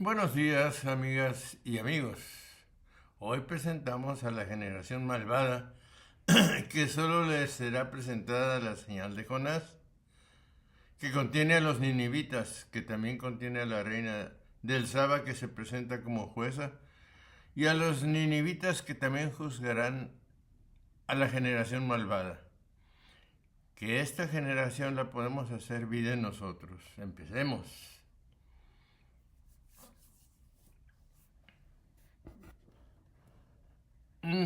Buenos días, amigas y amigos. Hoy presentamos a la generación malvada que solo les será presentada la señal de Jonás, que contiene a los ninivitas, que también contiene a la reina del Saba que se presenta como jueza, y a los ninivitas que también juzgarán a la generación malvada. Que esta generación la podemos hacer vida en nosotros. Empecemos.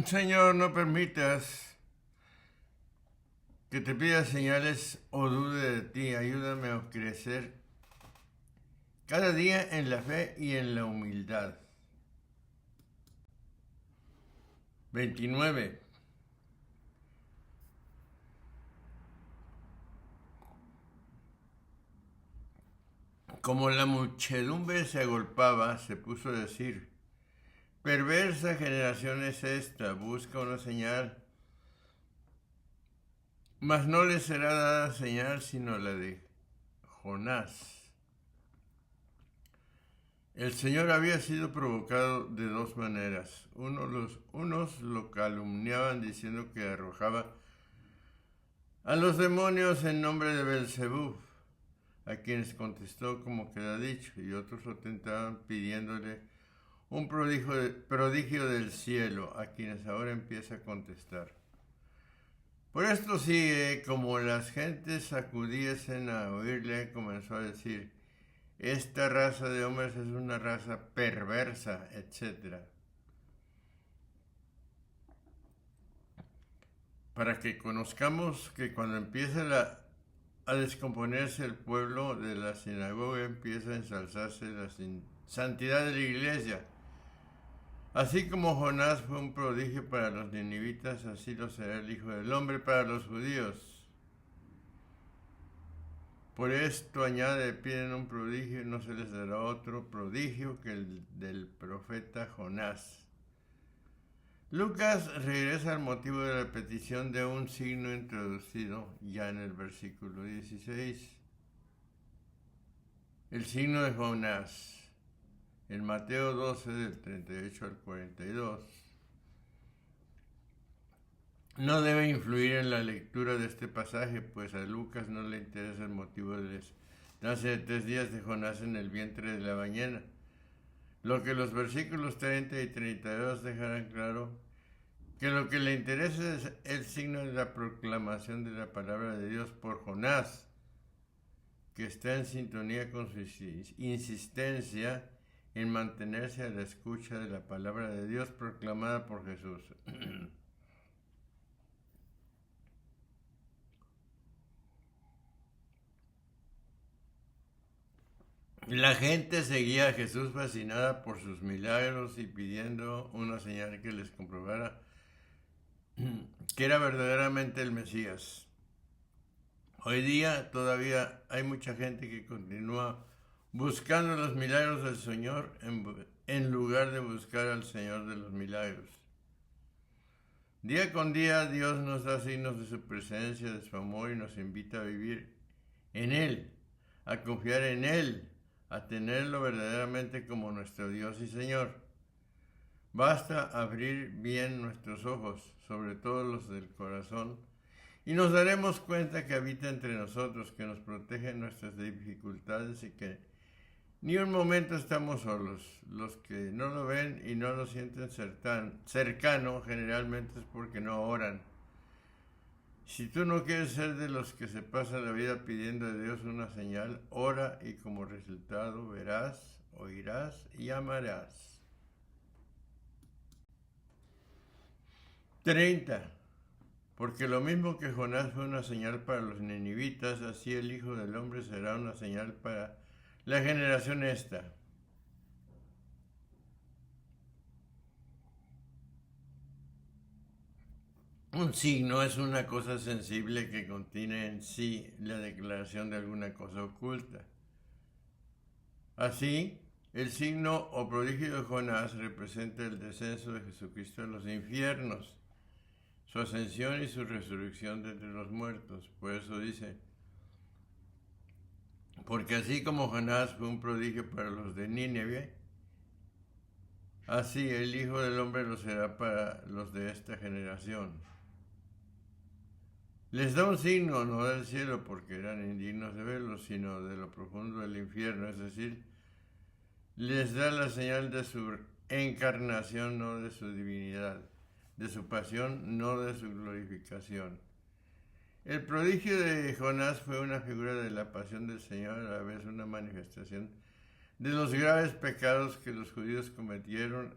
Señor, no permitas que te pida señales o dude de ti. Ayúdame a crecer cada día en la fe y en la humildad. 29. Como la muchedumbre se agolpaba, se puso a decir: perversa generación es esta, busca una señal, mas no le será dada señal sino la de Jonás. El Señor había sido provocado de dos maneras. Unos lo calumniaban diciendo que arrojaba a los demonios en nombre de Belzebú, a quienes contestó como queda dicho, y otros lo tentaban pidiéndole un prodigio del cielo, a quienes ahora empieza a contestar. Por esto sigue, como las gentes sacudiesen a oírle, comenzó a decir: esta raza de hombres es una raza perversa, etc. Para que conozcamos que cuando empieza a descomponerse el pueblo de la sinagoga, empieza a ensalzarse la santidad de la iglesia. Así como Jonás fue un prodigio para los ninivitas, así lo será el Hijo del Hombre para los judíos. Por esto añade: piden un prodigio y no se les dará otro prodigio que el del profeta Jonás. Lucas regresa al motivo de la petición de un signo introducido ya en el versículo 16. El signo de Jonás, en Mateo 12 del 38 al 42. No debe influir en la lectura de este pasaje, pues a Lucas no le interesa el motivo de la estancia de 3 días de Jonás en el vientre de la ballena. Lo que los versículos 30 y 32 dejarán claro que lo que le interesa es el signo de la proclamación de la palabra de Dios por Jonás, que está en sintonía con su insistencia en mantenerse a la escucha de la palabra de Dios proclamada por Jesús. La gente seguía a Jesús fascinada por sus milagros y pidiendo una señal que les comprobara que era verdaderamente el Mesías. Hoy día todavía hay mucha gente que continúa buscando los milagros del Señor en lugar de buscar al Señor de los milagros. Día con día Dios nos da signos de su presencia, de su amor, y nos invita a vivir en Él, a confiar en Él, a tenerlo verdaderamente como nuestro Dios y Señor. Basta abrir bien nuestros ojos, sobre todo los del corazón, y nos daremos cuenta que habita entre nosotros, que nos protege en nuestras dificultades y que ni un momento estamos solos. Los que no lo ven y no lo sienten cercano generalmente es porque no oran. Si tú no quieres ser de los que se pasa la vida pidiendo a Dios una señal, ora y como resultado verás, oirás y amarás. 30. Porque lo mismo que Jonás fue una señal para los ninivitas, así el Hijo del Hombre será una señal para la generación esta. Un signo es una cosa sensible que contiene en sí la declaración de alguna cosa oculta. Así, el signo o prodigio de Jonás representa el descenso de Jesucristo a los infiernos, su ascensión y su resurrección de entre los muertos. Por eso dice: porque así como Jonás fue un prodigio para los de Nínive, Así el Hijo del Hombre lo será para los de esta generación. Les da un signo, no del cielo, porque eran indignos de verlo, sino de lo profundo del infierno, es decir, les da la señal de su encarnación, no de su divinidad, de su pasión, no de su glorificación. El prodigio de Jonás fue una figura de la pasión del Señor, a la vez una manifestación de los graves pecados que los judíos cometieron.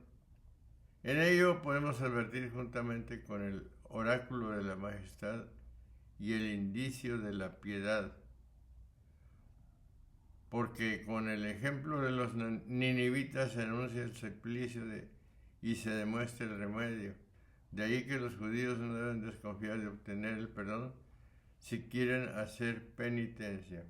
En ello podemos advertir juntamente con el oráculo de la majestad y el indicio de la piedad, porque con el ejemplo de los ninivitas se anuncia el suplicio y se demuestra el remedio. De ahí que los judíos no deben desconfiar de obtener el perdón si quieren hacer penitencia.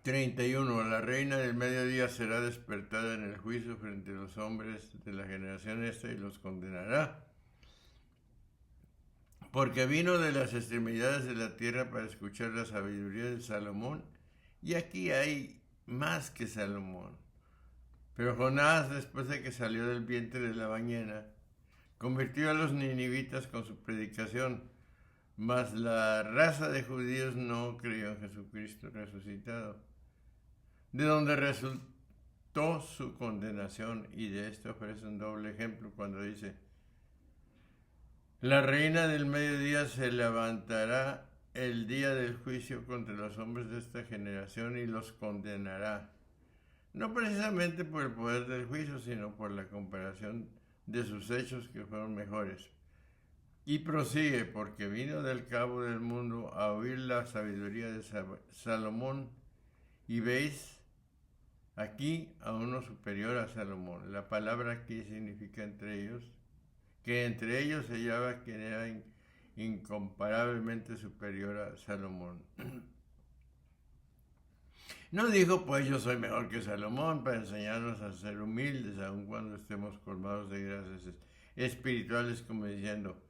(31) La reina del mediodía será despertada en el juicio frente a los hombres de la generación esta y los condenará, porque vino de las extremidades de la tierra para escuchar la sabiduría de Salomón, y aquí hay más que Salomón. Pero Jonás, después de que salió del vientre de la ballena, convirtió a los ninivitas con su predicación, mas la raza de judíos no creyó en Jesucristo resucitado, de donde resultó su condenación, y de esto ofrece un doble ejemplo cuando dice: la reina del mediodía se levantará el día del juicio contra los hombres de esta generación y los condenará, no precisamente por el poder del juicio, sino por la comparación de sus hechos que fueron mejores. Y prosigue, porque vino del cabo del mundo a oír la sabiduría de Salomón, y veis aquí a uno superior a Salomón. La palabra aquí significa entre ellos, que entre ellos se hallaba quien era incomparablemente superior a Salomón. No dijo pues yo soy mejor que Salomón para enseñarnos a ser humildes, aun cuando estemos colmados de gracias espirituales, como diciendo: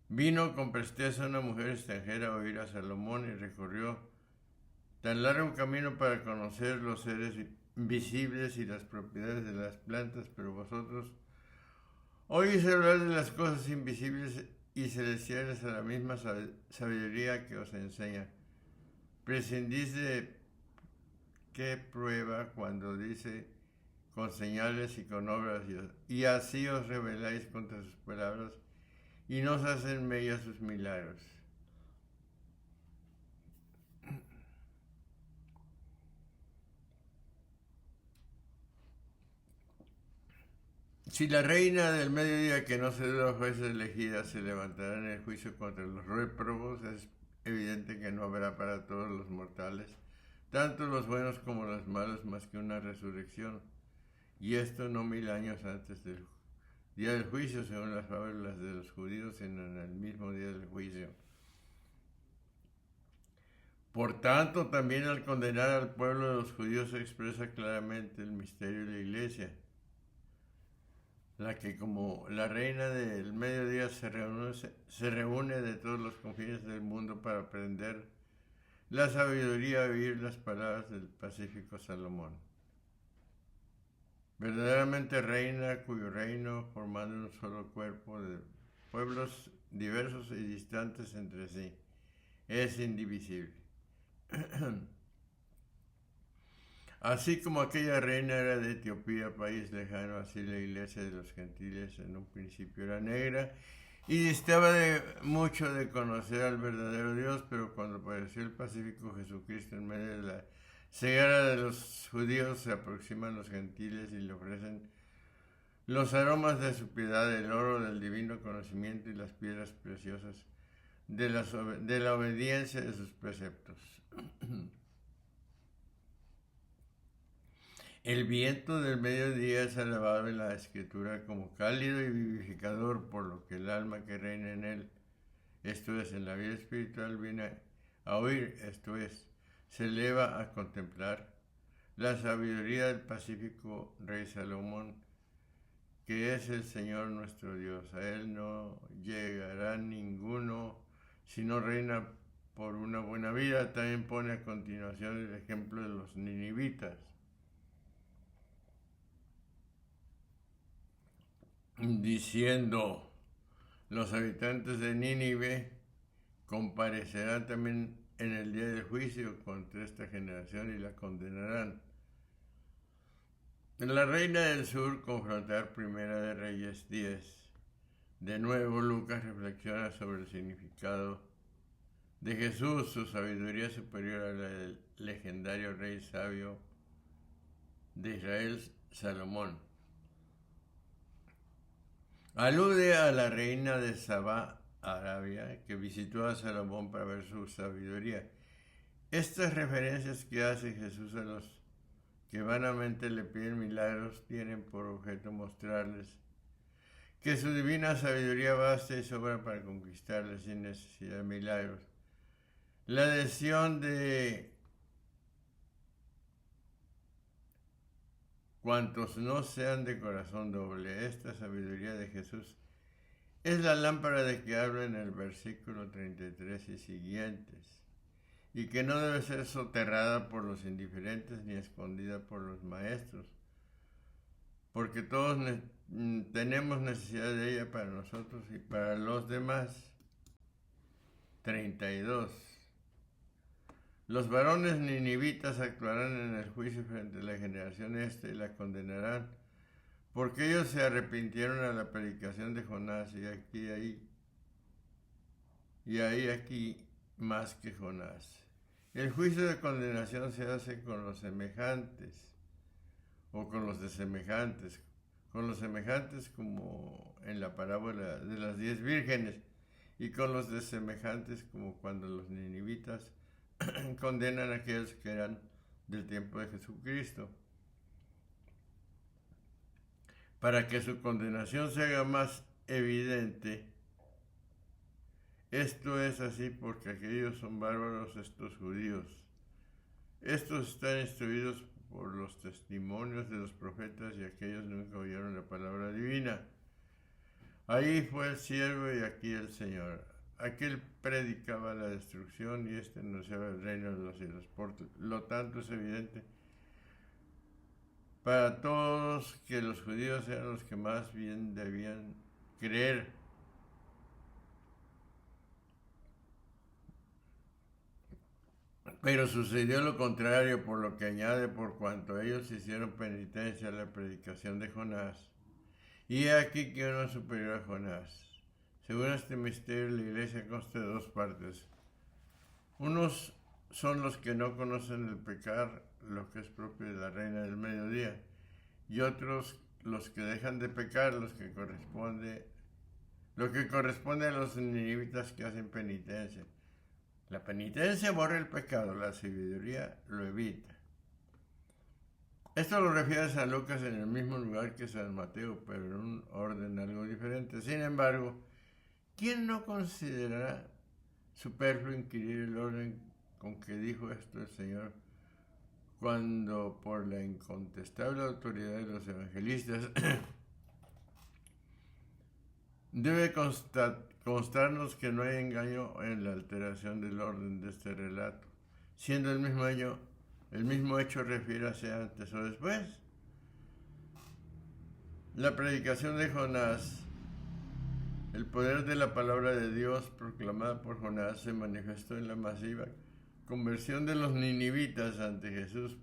vino con presteza una mujer extranjera a oír a Salomón y recorrió tan largo camino para conocer los seres visibles y las propiedades de las plantas, pero vosotros oís hablar de las cosas invisibles y celestiales a la misma sabiduría que os enseña. Prescindís de qué prueba cuando dice con señales y con obras, y así os rebeláis contra sus palabras y no os hacen mella sus milagros. Si la reina del mediodía, que no se duda fue elegida, se levantará en el juicio contra los réprobos, es evidente que no habrá para todos los mortales, tanto los buenos como los malos, más que una resurrección, y esto no 1000 años antes del día del juicio, según las fábulas de los judíos, sino en el mismo día del juicio. Por tanto, también al condenar al pueblo de los judíos se expresa claramente el misterio de la Iglesia, la que como la reina del mediodía se reúne de todos los confines del mundo para aprender la sabiduría y oír las palabras del pacífico Salomón. Verdaderamente reina, cuyo reino, formando un solo cuerpo de pueblos diversos y distantes entre sí, es indivisible. Así como aquella reina era de Etiopía, país lejano, así la iglesia de los gentiles en un principio era negra y distaba mucho de conocer al verdadero Dios, pero cuando apareció el pacífico Jesucristo en medio de la ceguera de los judíos, se aproximan los gentiles y le ofrecen los aromas de su piedad, el oro del divino conocimiento y las piedras preciosas de la obediencia de sus preceptos. El viento del mediodía es alabado en la Escritura como cálido y vivificador, por lo que el alma que reina en él, esto es, en la vida espiritual, viene a oír, esto es, se eleva a contemplar la sabiduría del pacífico rey Salomón, que es el Señor nuestro Dios. A él no llegará ninguno, sino reina por una buena vida, también pone a continuación el ejemplo de los ninivitas, diciendo: los habitantes de Nínive comparecerán también en el día del juicio contra esta generación y la condenarán. En la Reina del Sur, confrontar Primera de Reyes 10. De nuevo, Lucas reflexiona sobre el significado de Jesús, su sabiduría superior a la del legendario rey sabio de Israel, Salomón. Alude a la reina de Sabá, Arabia, que visitó a Salomón para ver su sabiduría. Estas referencias que hace Jesús a los que vanamente le piden milagros tienen por objeto mostrarles que su divina sabiduría basta y sobra para conquistarles sin necesidad de milagros. La adhesión de cuantos no sean de corazón doble, esta sabiduría de Jesús es la lámpara de que habla en el versículo 33 y siguientes, y que no debe ser soterrada por los indiferentes ni escondida por los maestros, porque todos tenemos necesidad de ella para nosotros y para los demás. 32. Los varones ninivitas actuarán en el juicio frente a la generación esta y la condenarán, porque ellos se arrepintieron a la predicación de Jonás, y aquí más que Jonás. El juicio de condenación se hace con los semejantes, o con los desemejantes, con los semejantes como en la parábola de las 10 vírgenes, y con los desemejantes como cuando los ninivitas condenan a aquellos que eran del tiempo de Jesucristo. Para que su condenación se haga más evidente, esto es así porque aquellos son bárbaros, estos judíos. Estos están instruidos por los testimonios de los profetas y aquellos nunca oyeron la palabra divina. Ahí fue el siervo y aquí el Señor. Aquel predicaba la destrucción y este anunciaba el reino de los cielos. Por lo tanto es evidente para todos que los judíos eran los que más bien debían creer. Pero sucedió lo contrario, por lo que añade: por cuanto ellos hicieron penitencia a la predicación de Jonás. Y he aquí que uno superior a Jonás. Según este misterio, la iglesia consta de dos partes. Unos son los que no conocen el pecar, lo que es propio de la reina del mediodía, y otros los que dejan de pecar, lo que corresponde a los ninivitas que hacen penitencia. La penitencia borra el pecado, la sabiduría lo evita. Esto lo refiere a San Lucas en el mismo lugar que San Mateo, pero en un orden algo diferente. Sin embargo, ¿quién no considerará superfluo inquirir el orden con que dijo esto el Señor, cuando por la incontestable autoridad de los evangelistas debe constarnos que no hay engaño en la alteración del orden de este relato, siendo el mismo hecho refiérase antes o después? La predicación de Jonás, el poder de la palabra de Dios proclamada por Jonás, se manifestó en la masiva conversión de los ninivitas ante Jesús,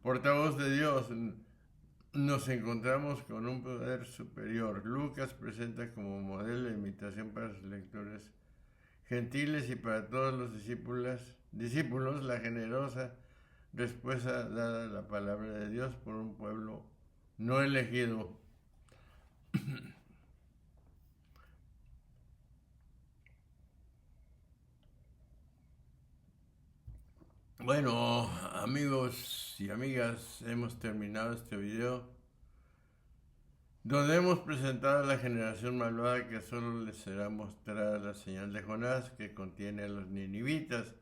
portavoz de Dios. Nos encontramos con un poder superior. Lucas presenta como modelo de imitación para sus lectores gentiles y para todos los discípulos la generosa respuesta dada a la palabra de Dios por un pueblo no elegido. Bueno, amigos y amigas, hemos terminado este video donde hemos presentado a la generación malvada que solo les será mostrada la señal de Jonás, que contiene a los ninivitas,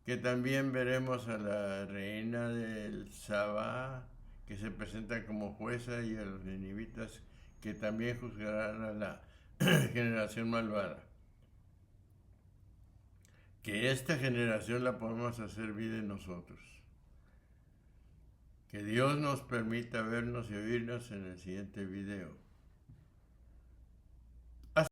que también veremos a la reina del Sabá, que se presenta como jueza, y a los ninivitas, que también juzgarán a la generación malvada. que esta generación la podemos hacer vida en nosotros. Que Dios nos permita vernos y oírnos en el siguiente video.